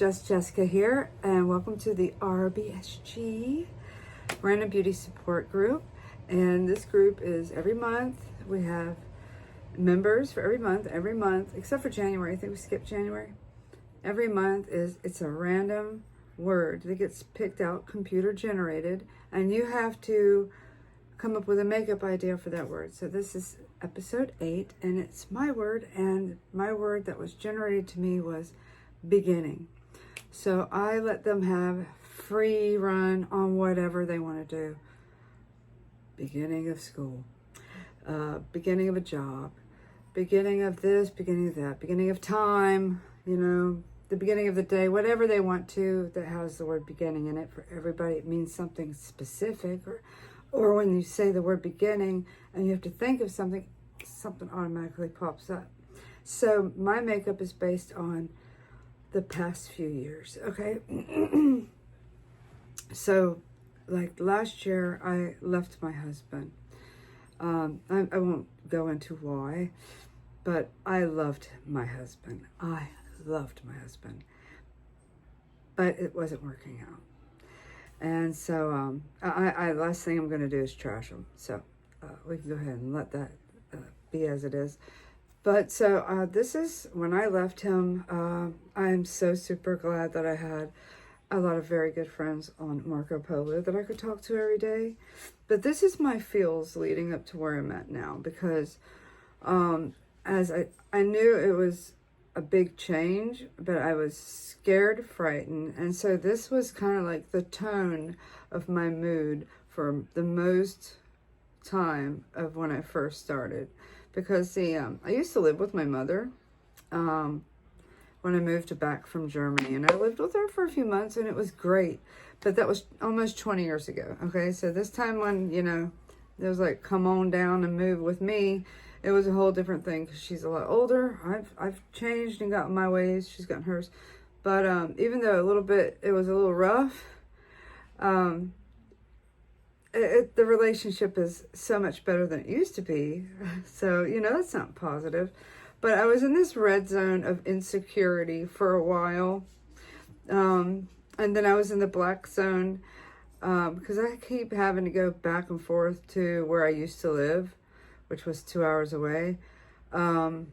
Just Jessica here, and welcome to the Rbsg Random Beauty Support Group. And this group is every month. We have members for every month, except for January. I think we skipped January. Every month it's a random word that gets picked out, computer generated, and you have to come up with a makeup idea for that word. So this is episode 8, and it's my word, and my word that was generated to me was beginning. So I let them have free run on whatever they want to do. Beginning of school, beginning of a job, beginning of this, beginning of that, beginning of time, the beginning of the day, whatever they want to that has the word beginning in it. For everybody, it means something specific, or when you say the word beginning and you have to think of something automatically pops up. So my makeup is based on the past few years, okay? So, like last year, I left my husband. I won't go into why, but I loved my husband. But it wasn't working out. And so, last thing I'm going to do is trash him. So, we can go ahead and let that be as it is. But so this is when I left him. I'm so super glad that I had a lot of very good friends on Marco Polo that I could talk to every day. But this is my feels leading up to where I'm at now, because as I knew it was a big change, but I was scared, frightened. And so this was kind of like the tone of my mood for the most time of when I first started. Because, see, I used to live with my mother when I moved back from Germany. And I lived with her for a few months, and it was great. But that was almost 20 years ago, okay? So this time when, it was like, come on down and move with me, it was a whole different thing, because she's a lot older. I've changed and gotten my ways. She's gotten hers. But even though it was a little rough, the relationship is so much better than it used to be. So, that's not positive. But I was in this red zone of insecurity for a while. And then I was in the black zone because I keep having to go back and forth to where I used to live, which was 2 hours away. But,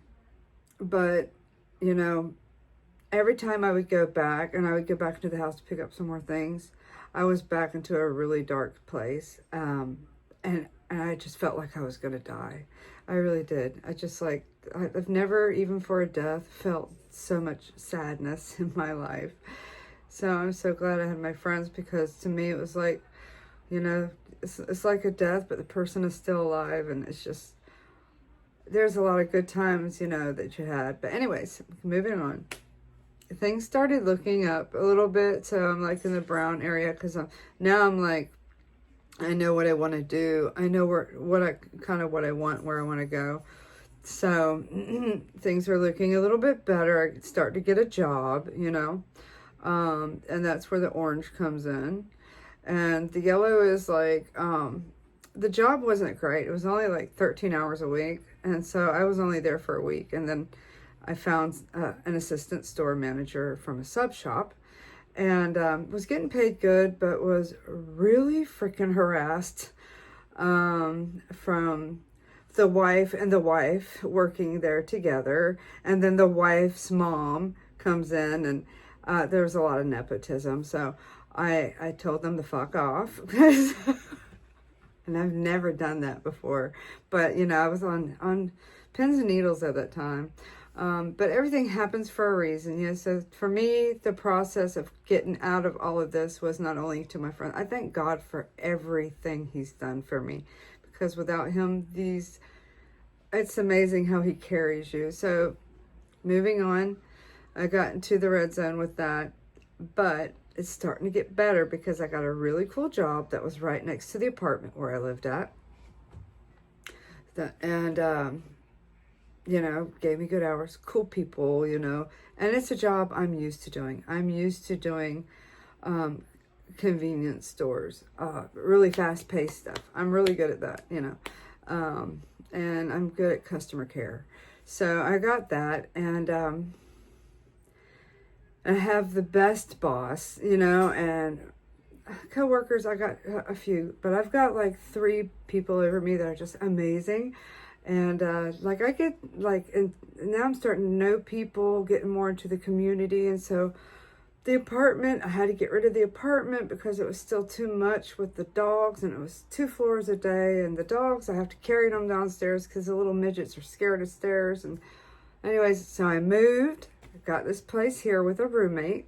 every time I would go back, and I would go back into the house to pick up some more things, I was back into a really dark place, and I just felt like I was going to die. I really did. I've never, even for a death, felt so much sadness in my life. So I'm so glad I had my friends, because to me it was like, it's like a death, but the person is still alive, and it's just, there's a lot of good times, that you had. But anyways, moving on. Things started looking up a little bit, so I'm like in the brown area, because now I'm like, I know what I want to do. I know what I want, where I want to go. So things are looking a little bit better. I start to get a job, and that's where the orange comes in, and the yellow is like the job wasn't great. It was only like 13 hours a week, and so I was only there for a week, and then I found an assistant store manager from a sub shop, and was getting paid good, but was really freaking harassed from the wife and the wife working there together. And then the wife's mom comes in, and there was a lot of nepotism. So I told them to fuck off. And I've never done that before. But, I was on pins and needles at that time. But everything happens for a reason, so for me, the process of getting out of all of this was not only to my friend. I thank God for everything he's done for me, because without him, it's amazing how he carries you. So moving on, I got into the red zone with that, but it's starting to get better, because I got a really cool job that was right next to the apartment where I lived at. Gave me good hours, cool people, and it's a job I'm used to doing. I'm used to doing convenience stores, really fast-paced stuff. I'm really good at that, and I'm good at customer care. So I got that, and And I have the best boss, you know, and co-workers, I got a few, but I've got like 3 people over me that are just amazing. And like I get like, and now I'm starting to know people, getting more into the community. And so the apartment, I had to get rid of the apartment because it was still too much with the dogs, and it was 2 floors a day, and the dogs, I have to carry them downstairs because the little midgets are scared of stairs. And anyways, so I moved, got this place here with a roommate,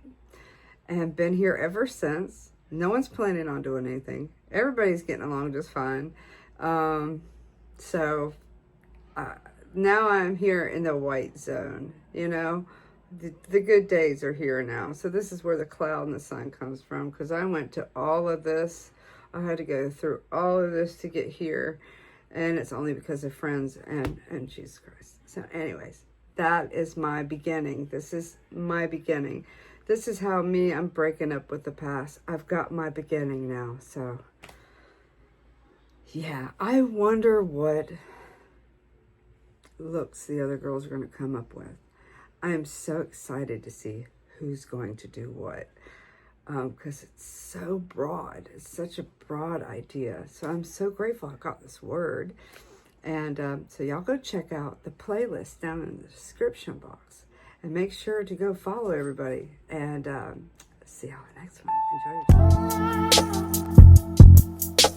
and been here ever since. No one's planning on doing anything. Everybody's getting along just fine. So now I'm here in the white zone, you know. The good days are here now. So this is where the cloud and the sun comes from, because I went to all of this. I had to go through all of this to get here, and it's only because of friends and Jesus Christ. So anyways, that is my beginning. This is my beginning. This is how I'm breaking up with the past. I've got my beginning now. So yeah, I wonder what looks the other girls are going to come up with. I am so excited to see who's going to do what, because it's so broad. It's such a broad idea. So I'm so grateful I got this word. And so y'all go check out the playlist down in the description box. And make sure to go follow everybody. And see y'all next one. Enjoy your time.